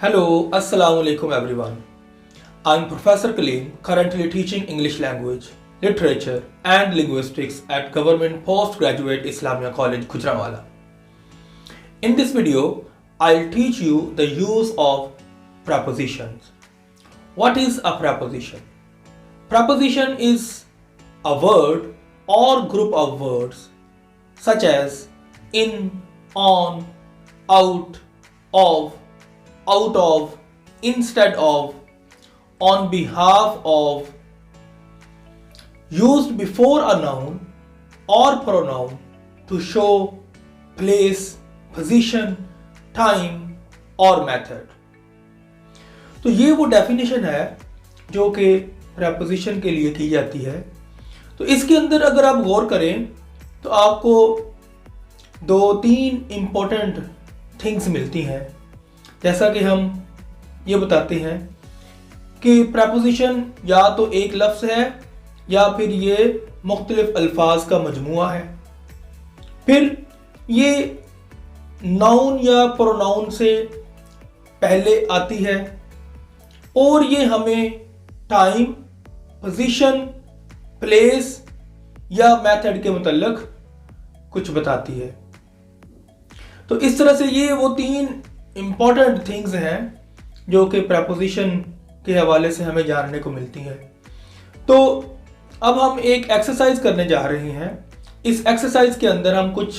Hello, Assalamu alaikum everyone. I'm Professor Kaleem, currently teaching English language, literature and linguistics at Government Postgraduate Islamia College, Gujranwala. In this video, I'll teach you the use of prepositions. What is a preposition? Preposition is a word or group of words such as in, on, out of, instead of, on behalf of, used before a noun or pronoun to show place, position, time और method. तो ये वो definition है जो कि preposition के लिए की जाती है. तो इसके अंदर अगर आप गौर करें तो आपको 2-3 इम्पोर्टेंट थिंग्स मिलती हैं. जैसा कि हम ये बताते हैं कि preposition या तो एक लफ्ज़ है या फिर ये मुख्तलिफ अल्फाज का मजमुआ है. फिर ये नाउन या प्रोनाउन से पहले आती है और ये हमें टाइम, पोजीशन, प्लेस या मेथड के मुतल्लिक कुछ बताती है. तो इस तरह से ये वो 3 इम्पॉर्टेंट थिंग्स हैं जो कि प्रेपोजिशन के हवाले से हमें जानने को मिलती हैं. तो अब हम एक एक्सरसाइज करने जा रहे हैं. इस एक्सरसाइज के अंदर हम कुछ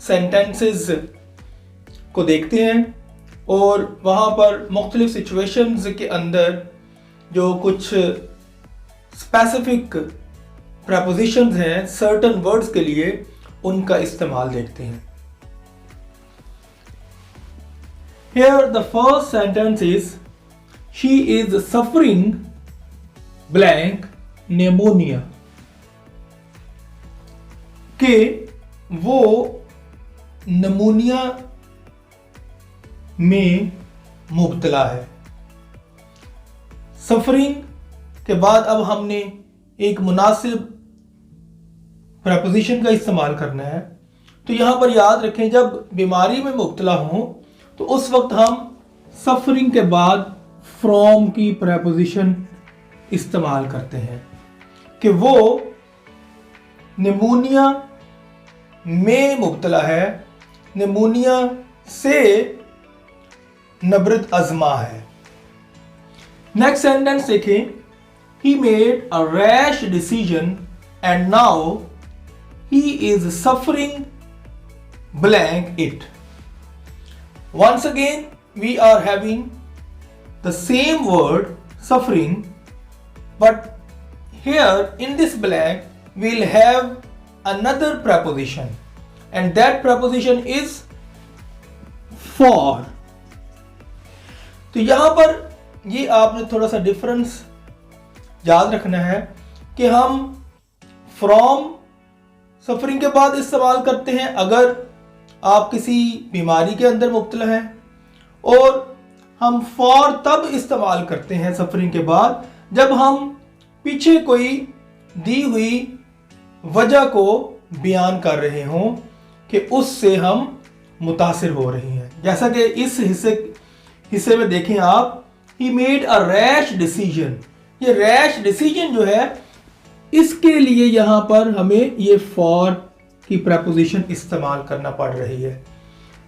सेंटेंसेस को देखते हैं और वहाँ पर मुख्तलिफ सिचुएशंस के अंदर जो कुछ स्पेसिफिक प्रेपोजिशंस हैं सर्टेन वर्ड्स के लिए उनका इस्तेमाल देखते हैं. Here the first sentence is she is suffering blank pneumonia. कि वो निमोनिया में मुब्तला है. सफरिंग के बाद अब हमने एक मुनासिब प्रेपोजिशन का इस्तेमाल करना है. तो यहां पर याद रखें जब बीमारी में मुब्तला हों तो उस वक्त हम सफरिंग के बाद फ्रॉम की प्रेपोजिशन इस्तेमाल करते हैं कि वो निमोनिया में मुब्तला है, निमोनिया से नबरत अज़मा है. नेक्स्ट सेंटेंस देखें. He made a rash decision and now he is suffering blank it. Once again we are having the same word suffering, but here in this blank we'll have another preposition and that preposition is for. तो यहां पर ये आपने थोड़ा सा difference याद रखना है कि हम फ्रॉम सफरिंग के बाद इस्तेमाल करते हैं अगर आप किसी बीमारी के अंदर मुब्तला हैं और हम फॉर तब इस्तेमाल करते हैं सफरिंग के बाद जब हम पीछे कोई दी हुई वजह को बयान कर रहे हों कि उससे हम मुतासिर हो रहे हैं. जैसा कि इस हिस्से में देखें आप, he made a rash decision. ये रैश डिसीजन जो है इसके लिए यहां पर हमें ये फॉर की प्रेपोजिशन इस्तेमाल करना पड़ रही है.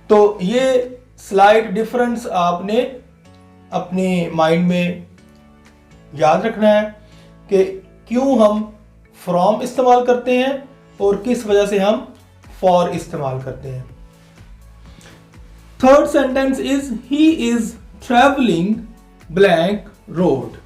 तो ये स्लाइड डिफरेंस आपने अपने माइंड में याद रखना है कि क्यों हम फ्रॉम इस्तेमाल करते हैं और किस वजह से हम फॉर इस्तेमाल करते हैं. Third sentence is he is travelling blank road.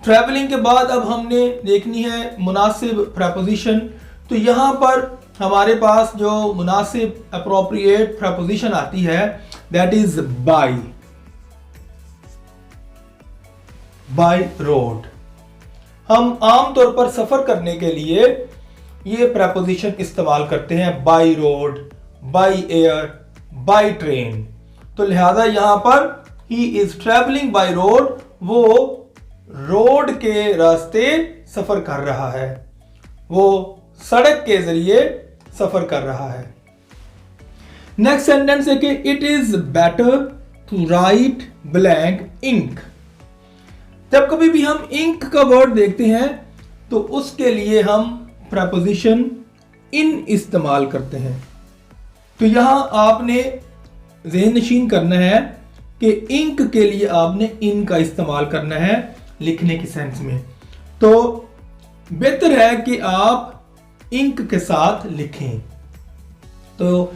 Travelling के बाद अब हमने देखनी है मुनासिब प्रेपोजिशन. तो यहां पर हमारे पास जो मुनासिब अप्रोप्रिएट प्रेपोजिशन आती है that is by. By road. हम आमतौर पर सफर करने के लिए ये प्रेपोजिशन इस्तेमाल करते हैं by road, by air, by train. तो लिहाजा यहां पर he is travelling by road, वो रोड के रास्ते सफर कर रहा है, वो सड़क के जरिए सफर कर रहा है. नेक्स्ट सेंटेंस है कि it is better to write blank ink. जब कभी भी हम इंक का वर्ड देखते हैं तो उसके लिए हम प्रेपोजिशन इन इस्तेमाल करते हैं। तो यहां आपने ज़हन नशीन करना है कि इंक के लिए आपने इन का इस्तेमाल करना है लिखने की सेंस में। तो बेहतर है कि आप इंक के साथ लिखें। तो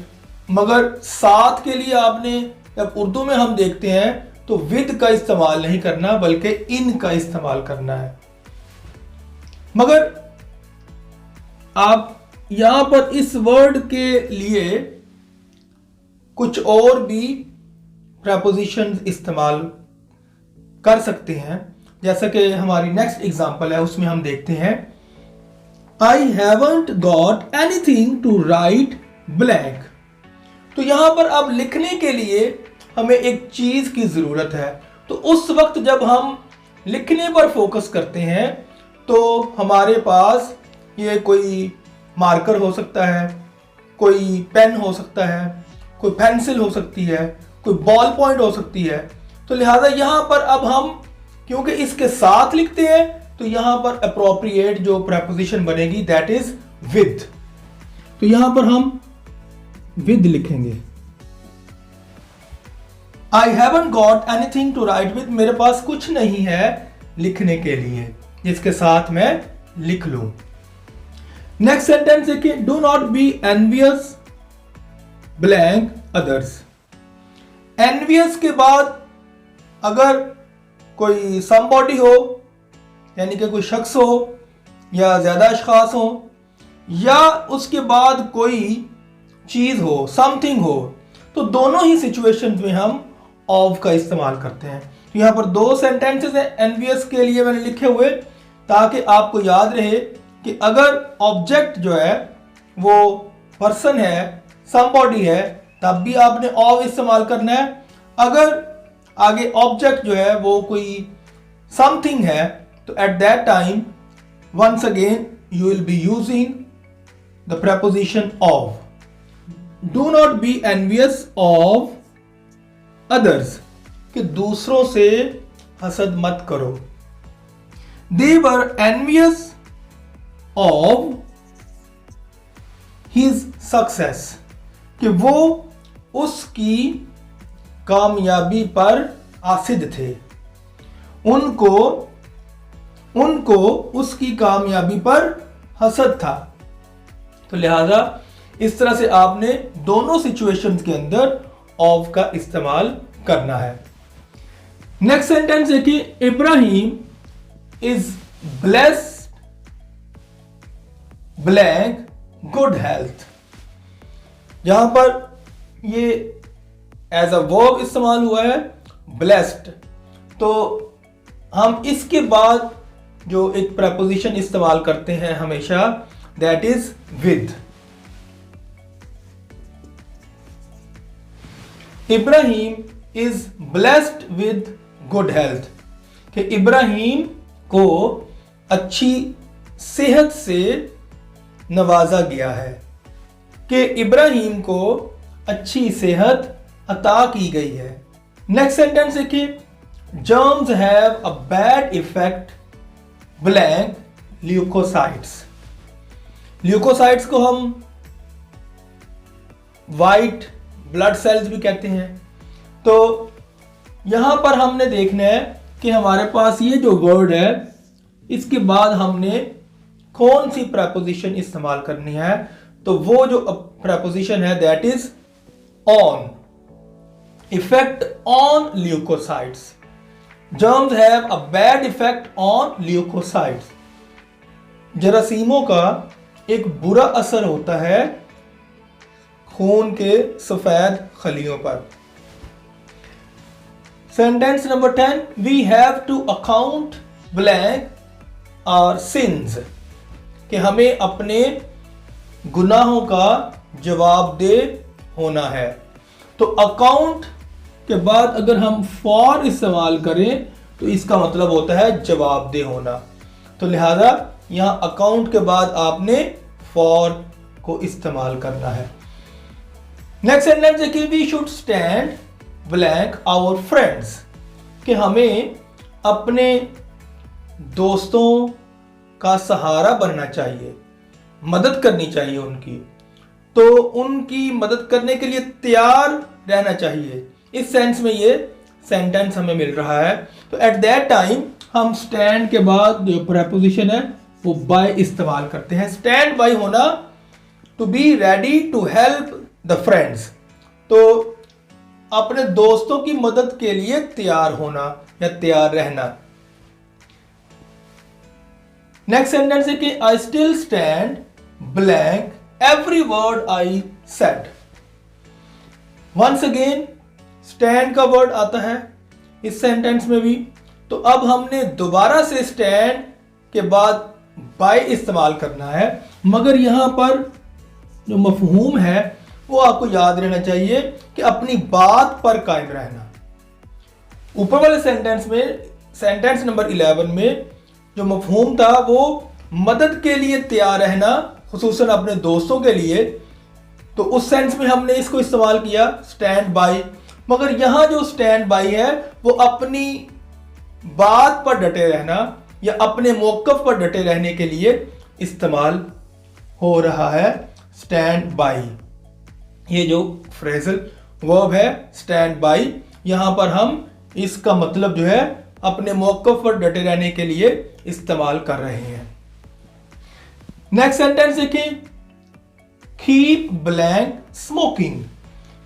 मगर साथ के लिए आपने, जब उर्दू में हम देखते हैं तो विद का इस्तेमाल नहीं करना बल्कि इन का इस्तेमाल करना है। मगर आप यहां पर इस वर्ड के लिए कुछ और भी प्रेपोजिशन इस्तेमाल कर सकते हैं, जैसा कि हमारी नेक्स्ट एग्जांपल है उसमें हम देखते हैं I haven't got anything to write blank. तो यहां पर अब लिखने के लिए हमें एक चीज की जरूरत है। तो उस वक्त जब हम लिखने पर फोकस करते हैं तो हमारे पास ये कोई मार्कर हो सकता है, कोई पेन हो सकता है, कोई पेंसिल हो सकती है, कोई बॉल पॉइंट हो सकती है। तो लिहाजा यहां पर अब हम क्योंकि इसके साथ लिखते हैं तो यहां पर अप्रोप्रिएट जो प्रेपोजिशन बनेगी दैट इज विद। तो यहां पर हम विद लिखेंगे। I haven't got anything to write with, मेरे पास कुछ नहीं है लिखने के लिए जिसके साथ मैं लिख लूं। नेक्स्ट सेंटेंस है कि do not be envious blank others. Envious के बाद अगर कोई समबॉडी हो यानी कि कोई शख्स हो या ज्यादा अशखास हो या उसके बाद कोई चीज हो, समथिंग हो, तो दोनों ही सिचुएशंस में हम ऑफ का इस्तेमाल करते हैं। तो यहां पर दो सेंटेंसेस हैं एनवियस के लिए मैंने लिखे हुए ताकि आपको याद रहे कि अगर ऑब्जेक्ट जो है वो पर्सन है, समबॉडी है, तब भी आपने ऑफ इस्तेमाल करना है। अगर आगे ऑब्जेक्ट जो है वो कोई समथिंग है तो at that time once again you will be using the preposition of. Do not be envious of others, कि दूसरों से हसद मत करो। They were envious of his success, कि वो उसकी कामयाबी पर आसिद थे, उनको उसकी कामयाबी पर हसद था। तो लिहाजा इस तरह से आपने दोनों सिचुएशंस के अंदर ऑफ का इस्तेमाल करना है। नेक्स्ट सेंटेंस है कि Ibrahim is blessed blank good health. यहां पर ये एज अ वर्ब इस्तेमाल हुआ है ब्लेस्ड। तो हम इसके बाद जो एक प्रेपोजिशन इस्तेमाल करते हैं हमेशा that is with. Ibrahim is blessed with good health, कि इब्राहिम को अच्छी सेहत से नवाजा गया है, कि इब्राहिम को अच्छी सेहत अता की गई है। नेक्स्ट सेंटेंस है कि germs have a bad effect blank leucocytes. Leucocytes को हम वाइट ब्लड सेल्स भी कहते हैं। तो यहां पर हमने देखना है कि हमारे पास ये जो वर्ड है इसके बाद हमने कौन सी प्रेपोजिशन इस्तेमाल करनी है। तो वो जो प्रेपोजिशन है that is on, effect on leucocytes. Germs have a bad effect on leucocytes. जरासीमों का एक बुरा असर होता है खून के सफेद खलियों पर। Sentence number 10, we have to account blank our sins, कि हमें अपने गुनाहों का जवाबदेह होना है। तो अकाउंट के बाद अगर हम फॉर इस्तेमाल करें तो इसका मतलब होता है जवाबदेह होना। तो लिहाजा यहां अकाउंट के बाद आपने फॉर को इस्तेमाल करना है। नेक्स्ट सेंटेंस है कि we should stand blank our friends, कि हमें अपने दोस्तों का सहारा बनना चाहिए, मदद करनी चाहिए उनकी, तो उनकी मदद करने के लिए तैयार रहना चाहिए। इस सेंस में ये सेंटेंस हमें मिल रहा है। तो एट दैट टाइम हम स्टैंड के बाद जो प्रेपोजिशन है वो बाय इस्तेमाल करते हैं। स्टैंड बाय होना, to be ready to help the friends, तो अपने दोस्तों की मदद के लिए तैयार होना या तैयार रहना। नेक्स्ट सेंटेंस है कि I still stand blank every word I said. Once again stand का वर्ड आता है इस सेंटेंस में भी। तो अब हमने दोबारा से स्टैंड के बाद बाय इस्तेमाल करना है, मगर यहां पर जो मफहूम है वो आपको याद रहना चाहिए कि अपनी बात पर कायम रहना। ऊपर वाले सेंटेंस में, सेंटेंस नंबर 11 में जो मफहूम था वो मदद के लिए तैयार रहना, खुसूसन अपने दोस्तों के लिए, तो उस सेंस में हमने इसको इस्तेमाल किया स्टैंड बाय। मगर यहां जो स्टैंड बाय है वो अपनी बात पर डटे रहना या अपने मौक़िफ़ पर डटे रहने के लिए इस्तेमाल हो रहा है स्टैंड बाय। ये जो फ्रेजल वर्ब है स्टैंड बाय, यहां पर हम इसका मतलब जो है अपने मौक़िफ़ पर डटे रहने के लिए इस्तेमाल कर रहे हैं। नेक्स्ट सेंटेंस देखिए, कीप ब्लैंक स्मोकिंग।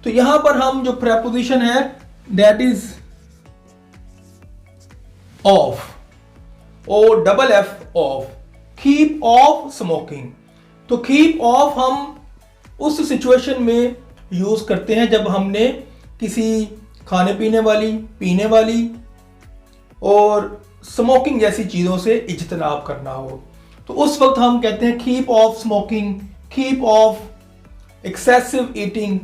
तो यहां पर हम जो प्रेपोजिशन है that is off, O double F off, keep off smoking. तो कीप ऑफ हम उस सिचुएशन में यूज करते हैं जब हमने किसी खाने पीने वाली, पीने वाली और स्मोकिंग जैसी चीजों से इज्तनाब करना हो, तो उस वक्त हम कहते हैं keep off smoking, keep of excessive eating,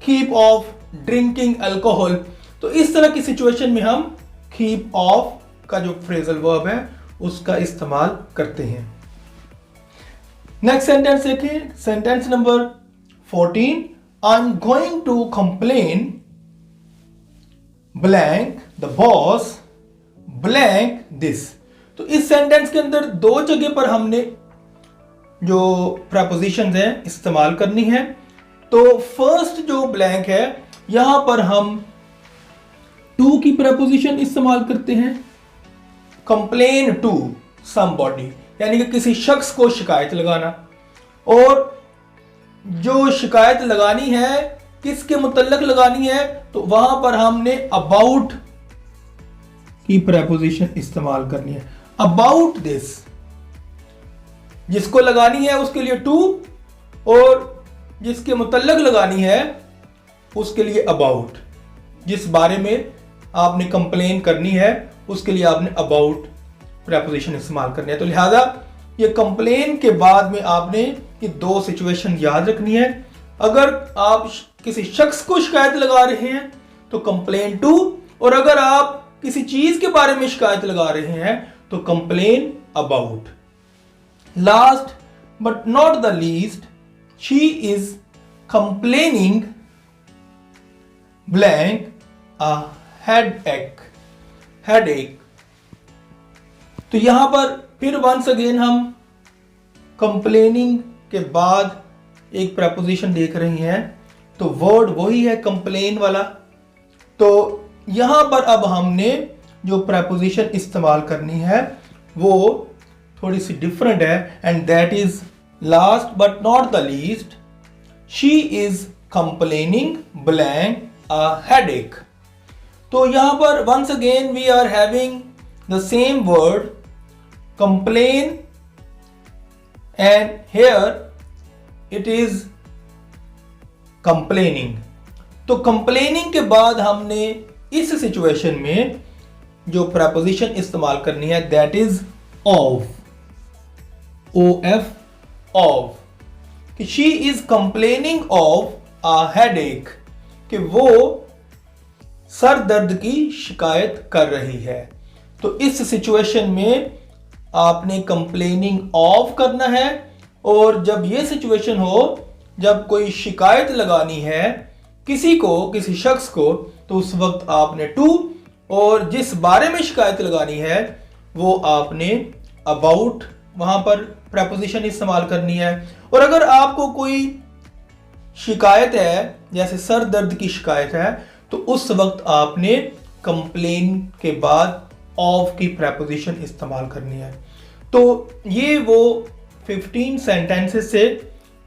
keep of drinking alcohol. तो इस तरह की सिचुएशन में हम कीप ऑफ का जो फ्रेजल वर्ब है उसका इस्तेमाल करते हैं। नेक्स्ट सेंटेंस देखिए, sentence number 14, I am going to complain blank the boss blank this. तो इस सेंटेंस के अंदर दो जगह पर हमने जो प्रपोजिशंस हैं इस्तेमाल करनी है। तो फर्स्ट जो ब्लैंक है यहां पर हम टू की प्रपोजिशन इस्तेमाल करते हैं, कंप्लेन टू समबॉडी, यानी कि किसी शख्स को शिकायत लगाना। और जो शिकायत लगानी है किसके मुतल्लक लगानी है, तो वहां पर हमने अबाउट की प्रपोजिशन इस्तेमाल करनी है। अबाउट दिस, जिसको लगानी है उसके लिए टू, और जिसके मुतल्लक लगानी है उसके लिए अबाउट। जिस बारे में आपने कंप्लेन करनी है उसके लिए आपने अबाउट प्रपोजिशन इस्तेमाल करनी है। तो लिहाजा ये कंप्लेन के बाद में आपने ये दो सिचुएशन याद रखनी है। अगर आप किसी शख्स को शिकायत लगा रहे हैं तो कंप्लेन टू, और अगर आप किसी चीज के बारे में शिकायत लगा रहे हैं तो complain about. Last but not the least, she is complaining blank a headache. तो यहां पर फिर वंस अगेन हम कंप्लेनिंग के बाद एक प्रपोजिशन देख रहे हैं, तो वर्ड वही है कंप्लेन वाला। तो यहां पर अब हमने जो प्रपोजिशन इस्तेमाल करनी है वो थोड़ी सी डिफरेंट है, and that is last but not the least, she is complaining blank a headache. तो यहां पर once again we are having the same word complain, and here it is complaining। तो complaining के बाद हमने इस सिचुएशन में जो प्रपोजिशन इस्तेमाल करनी है दैट इज of, of, कि she is complaining of a headache, कि वो सर दर्द की शिकायत कर रही है। तो इस सिचुएशन में आपने कंप्लेनिंग ऑफ करना है, और जब यह सिचुएशन हो, जब कोई शिकायत लगानी है किसी को, किसी शख्स को, तो उस वक्त आपने टू, और जिस बारे में शिकायत लगानी है वो आपने अबाउट वहां पर प्रेपोजिशन इस्तेमाल करनी है। और अगर आपको कोई शिकायत है, जैसे सर दर्द की शिकायत है, तो उस वक्त आपने कंप्लेन के बाद ऑफ की प्रेपोजिशन इस्तेमाल करनी है। तो ये वो 15 सेंटेंसेस से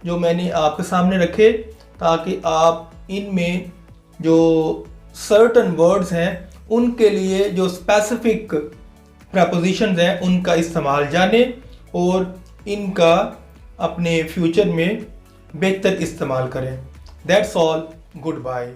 जो मैंने आपके सामने रखे, ताकि आप इनमें जो सर्टन वर्ड्स हैं उनके लिए जो स्पेसिफिक प्रेपोजिशंस हैं उनका इस्तेमाल जाने और इनका अपने फ्यूचर में बेहतर इस्तेमाल करें। That's all, good bye.